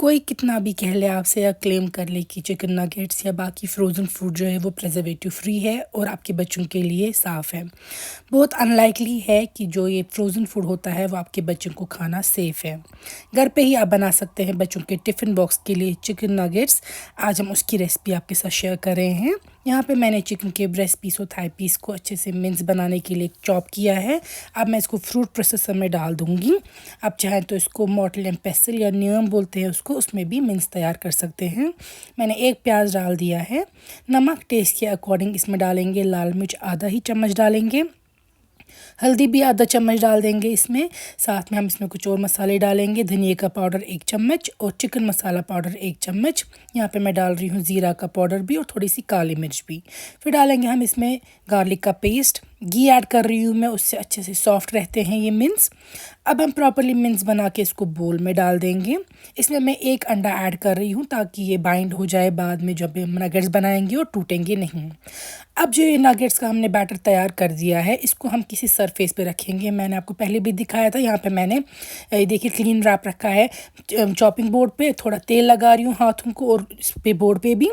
कोई कितना भी कह ले आपसे या क्लेम कर ले कि चिकन नगेट्स या बाकी फ्रोज़न फूड जो है वो प्रिजर्वेटिव फ्री है और आपके बच्चों के लिए साफ़ है। बहुत अनलाइकली है कि जो ये फ्रोज़न फूड होता है वो आपके बच्चों को खाना सेफ़ है। घर पे ही आप बना सकते हैं बच्चों के टिफ़िन बॉक्स के लिए चिकन नगेट्स। आज हम उसकी रेसिपी आपके साथ शेयर कर रहे हैं। यहाँ पे मैंने चिकन के ब्रेस्ट पीस और थाई पीस को अच्छे से मिन्स बनाने के लिए चॉप किया है। अब मैं इसको फ्रूट प्रोसेसर में डाल दूँगी। आप चाहें तो इसको मॉर्टल एंड पेस्टल या न्यूम बोलते हैं उसको, उसमें भी मिन्स तैयार कर सकते हैं। मैंने एक प्याज डाल दिया है। नमक टेस्ट के अकॉर्डिंग इसमें डालेंगे। लाल मिर्च आधा ही चम्मच डालेंगे। हल्दी भी आधा चम्मच डाल देंगे इसमें। साथ में हम इसमें कुछ और मसाले डालेंगे। धनिया का पाउडर 1 चम्मच और चिकन मसाला पाउडर 1 चम्मच। यहाँ पे मैं डाल रही हूँ ज़ीरा का पाउडर भी और थोड़ी सी काली मिर्च भी। फिर डालेंगे हम इसमें गार्लिक का पेस्ट। घी ऐड कर रही हूँ मैं, उससे अच्छे से सॉफ्ट रहते हैं ये मिन्स। अब हम प्रॉपरली मिन्स बना के इसको बोल में डाल देंगे। इसमें मैं 1 अंडा ऐड कर रही हूँ ताकि ये बाइंड हो जाए बाद में जब हम नगेट्स बनाएंगे और टूटेंगे नहीं। अब जो ये नगेट्स का हमने बैटर तैयार कर दिया है इसको हम किसी सरफेस पे रखेंगे। मैंने आपको पहले भी दिखाया था। यहाँ पे मैंने देखिए क्लीन रैप रखा है चॉपिंग बोर्ड पे। थोड़ा तेल लगा रही हूँ हाथों को और इस पे बोर्ड पे भी।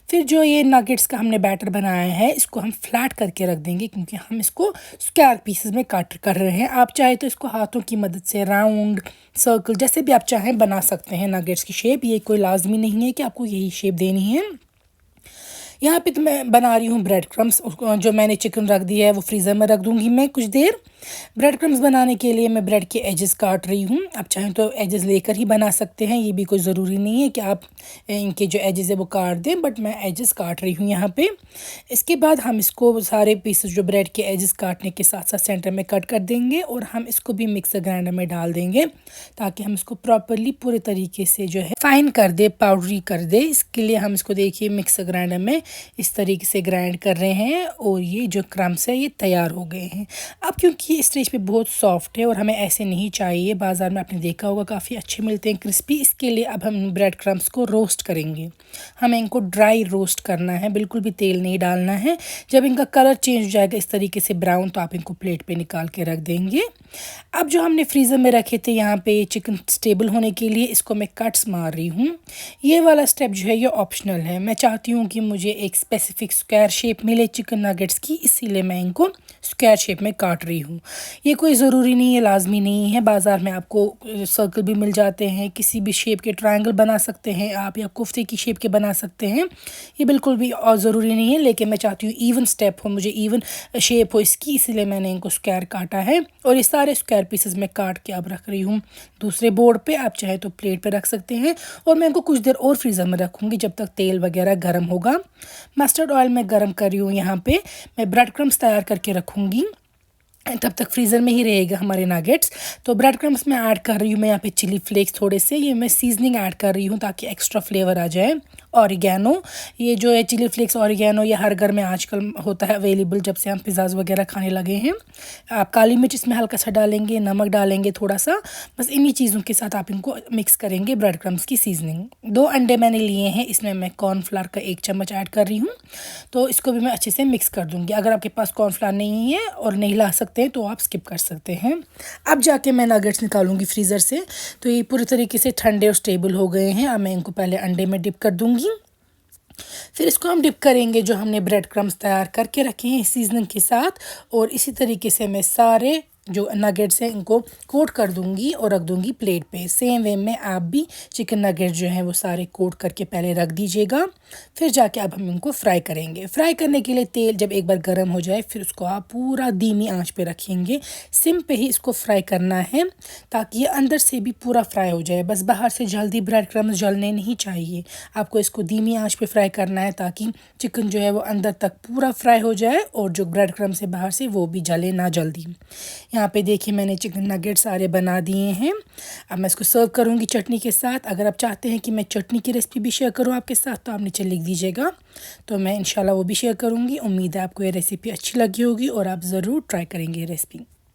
फिर जो ये नगेट्स का हमने बैटर बनाया है इसको हम फ्लैट करके रख देंगे क्योंकि हम इसको स्क्वायर पीसेस में काट कर रहे हैं। आप चाहे तो इसको हाथों की मदद से राउंड सर्कल जैसे भी आप चाहें बना सकते हैं नगेट्स की शेप। ये कोई लाजमी नहीं है कि आपको यही शेप देनी है। यहाँ पे तो मैं बना रही हूँ ब्रेड क्रम्स। जो मैंने चिकन रख दिया है वो फ्रीज़र में रख दूँगी मैं कुछ देर। ब्रेड क्रम्स बनाने के लिए मैं ब्रेड के एजेस काट रही हूँ। आप चाहें तो एजेस लेकर ही बना सकते हैं। ये भी कोई ज़रूरी नहीं है कि आप इनके जो एजेस है वो काट दें, बट मैं एजेस काट रही हूँ यहाँ पे। इसके बाद हम इसको सारे पीसेस जो ब्रेड के एजेस काटने के साथ साथ सेंटर में कट कर देंगे और हम इसको भी मिक्सर ग्राइंडर में डाल देंगे ताकि हम इसको प्रॉपरली पूरे तरीके से जो है फाइन कर दे, पाउडरी कर दे। इसके लिए हम इसको देखिए मिक्सर ग्राइंडर में इस तरीके से ग्राइंड कर रहे हैं और ये जो क्रम्स है ये तैयार हो गए हैं। अब क्योंकि ये स्टेज पे बहुत सॉफ्ट है और हमें ऐसे नहीं चाहिए, बाज़ार में आपने देखा होगा काफ़ी अच्छे मिलते हैं क्रिस्पी। इसके लिए अब हम ब्रेड क्रम्स को रोस्ट करेंगे। हमें इनको ड्राई रोस्ट करना है, बिल्कुल भी तेल नहीं डालना है। जब इनका कलर चेंज हो जाएगा इस तरीके से ब्राउन तो आप इनको प्लेट पे निकाल के रख देंगे। अब जो हमने फ्रीज़र में रखे थे यहाँ पे चिकन स्टेबल होने के लिए, इसको मैं कट्स मार रही हूँ। ये वाला स्टेप जो है ये ऑप्शनल है। मैं चाहती हूँ कि मुझे एक स्पेसिफिक स्क्वायर शेप मिले चिकन नगेट्स की, इसीलिए मैं इनको स्क्वायर शेप में काट रही हूँ। ये कोई ज़रूरी नहीं है, लाजमी नहीं है। बाज़ार में आपको सर्कल भी मिल जाते हैं, किसी भी शेप के ट्रायंगल बना सकते हैं आप या कोफ्ते की शेप के बना सकते हैं। ये बिल्कुल भी और ज़रूरी नहीं है, लेकिन मैं चाहती हूँ इवन स्टेप हो, मुझे इवन शेप हो इसकी, इसीलिए मैंने इनको स्क्वायर काटा है। और ये सारे स्क्वायर पीसेस में काट के अब रख रही हूँ दूसरे बोर्ड पे। आप चाहे तो प्लेट पे रख सकते हैं और मैं इनको कुछ देर और फ्रीज़र में रखूँगी जब तक तेल वगैरह गर्म होगा। मस्टर्ड ऑयल मैं गर्म कर रही हूँ। यहाँ पे मैं ब्रेड क्रम्स तैयार करके रखूँगी, तब तक फ्रीज़र में ही रहेगा हमारे नगेट्स। तो ब्रेड क्रम्स में ऐड कर रही हूँ मैं यहाँ पे चिली फ्लेक्स थोड़े से। ये मैं सीजनिंग ऐड कर रही हूँ ताकि एक्स्ट्रा फ्लेवर आ जाए। ऑरिगेनो, ये जो है चिली फ्लेक्स ऑरिगेनो ये हर घर में आजकल होता है अवेलेबल जब से हम पिज़्ज़ाज़ वगैरह खाने लगे हैं। आप काली मिर्च इसमें हल्का सा डालेंगे, नमक डालेंगे थोड़ा सा, बस इन्हीं चीज़ों के साथ आप इनको मिक्स करेंगे ब्रेड क्रम्स की सीजनिंग। 2 अंडे मैंने लिए हैं, इसमें मैं कॉर्नफ्लावर का 1 चम्मच ऐड कर रही हूँ। तो इसको भी मैं अच्छे से मिक्स कर दूँगी। अगर आपके पास कॉर्नफ्लावर नहीं है और नहीं ला सकते हैं तो आप स्किप कर सकते हैं। अब जाके मैं नगेट्स निकालूंगी फ्रीज़र से। तो ये पूरी तरीके से ठंडे और स्टेबल हो गए हैं। अब मैं इनको पहले अंडे में डिप कर दूंगी, फिर इसको हम डिप करेंगे जो हमने ब्रेड क्रम्स तैयार करके रखे हैं सीजनिंग के साथ। और इसी तरीके से मैं सारे जो नगेट्स हैं इनको कोट कर दूंगी और रख दूंगी प्लेट पे। सेम वे में आप भी चिकन नगेट्स जो हैं वो सारे कोट करके पहले रख दीजिएगा। फिर जाके अब हम इनको फ्राई करेंगे। फ्राई करने के लिए तेल जब एक बार गर्म हो जाए फिर उसको आप पूरा धीमी आंच पे रखेंगे। सिम पे ही इसको फ्राई करना है ताकि ये अंदर से भी पूरा फ्राई हो जाए। बस बाहर से जल्दी ब्रेड क्रम्स जलने नहीं चाहिए, आपको इसको धीमी आंच पे फ्राई करना है ताकि चिकन जो है वो अंदर तक पूरा फ्राई हो जाए और जो ब्रेड क्रम्स है बाहर से वो भी जले ना जल्दी। यहाँ पे देखिए मैंने चिकन नगेट सारे बना दिए हैं। अब मैं इसको सर्व करूँगी चटनी के साथ। अगर आप चाहते हैं कि मैं चटनी की रेसिपी भी शेयर करूँ आपके साथ तो आप नीचे लिख दीजिएगा, तो मैं इंशाल्लाह वो भी शेयर करूँगी। उम्मीद है आपको ये रेसिपी अच्छी लगी होगी और आप ज़रूर ट्राई करेंगे ये रेसिपी।